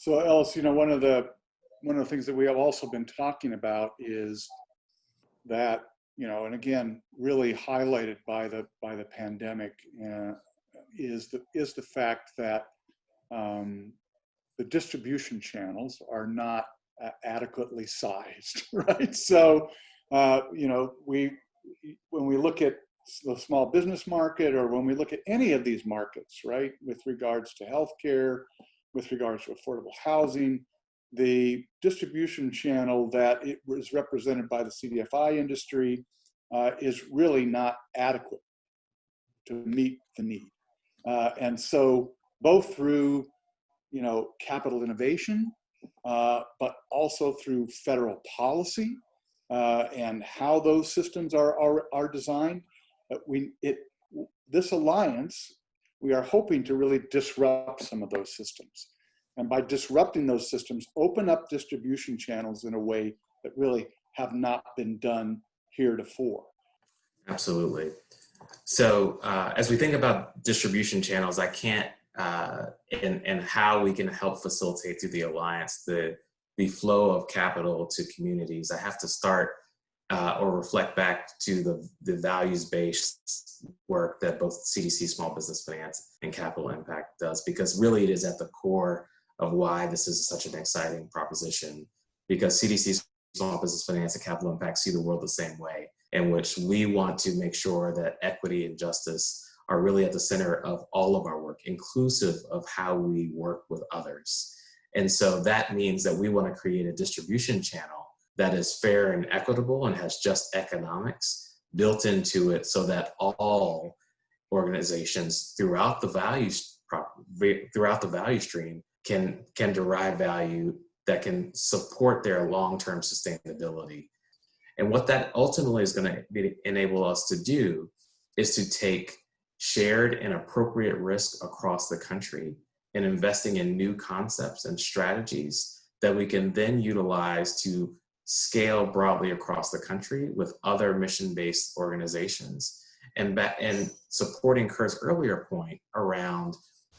So Ellis, one of the things that we have also been talking about is that, and again, really highlighted by the pandemic, is the fact that the distribution channels are not adequately sized, right? So, when we look at the small business market, or when we look at any of these markets, right, with regards to healthcare, with regards to affordable housing, the distribution channel that it was represented by the CDFI industry is really not adequate to meet the need. And so both through, capital innovation, but also through federal policy and how those systems are designed, this alliance, we are hoping to really disrupt some of those systems. And by disrupting those systems, open up distribution channels in a way that really have not been done heretofore. Absolutely. So as we think about distribution channels, I can't, and how we can help facilitate through the alliance, the flow of capital to communities, I have to start or reflect back to the values-based work that both CDC Small Business Finance and Capital Impact does, because really it is at the core of why this is such an exciting proposition, because CDC Small Business Finance and Capital Impact see the world the same way, in which we want to make sure that equity and justice are really at the center of all of our work, inclusive of how we work with others. And so that means that we want to create a distribution channel that is fair and equitable and has just economics built into it, so that all organizations throughout the value stream can derive value that can support their long-term sustainability. And what that ultimately is going to enable us to do is to take shared and appropriate risk across the country and investing in new concepts and strategies that we can then utilize to scale broadly across the country with other mission-based organizations, and supporting Kurt's earlier point around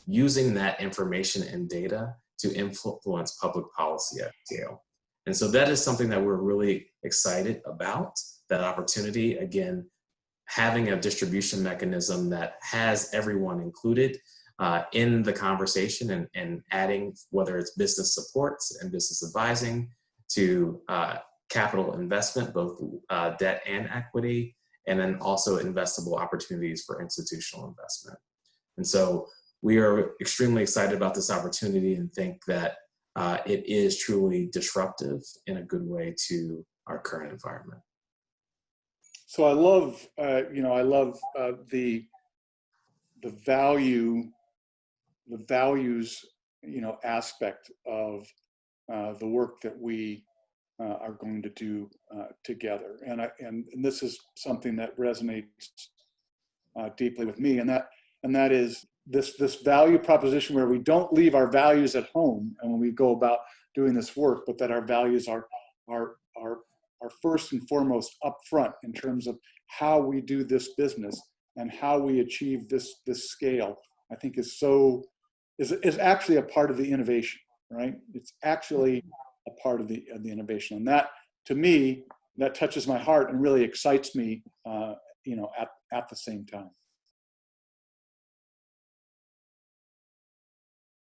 using that information and data to influence public policy at scale. And so that is something that we're really excited about, that opportunity. Again, having a distribution mechanism that has everyone included in the conversation, and adding, whether it's business supports and business advising, to capital investment, both debt and equity, and then also investable opportunities for institutional investment. And so we are extremely excited about this opportunity and think that it is truly disruptive in a good way to our current environment. So I love, the values, aspect of the work that we are going to do together, and this is something that resonates deeply with me, and that is this value proposition where we don't leave our values at home and when we go about doing this work, but that our values are first and foremost up front in terms of how we do this business and how we achieve this scale. I think is actually a part of the innovation, right? It's actually a part of the innovation, and that, to me, that touches my heart and really excites me, at the same time.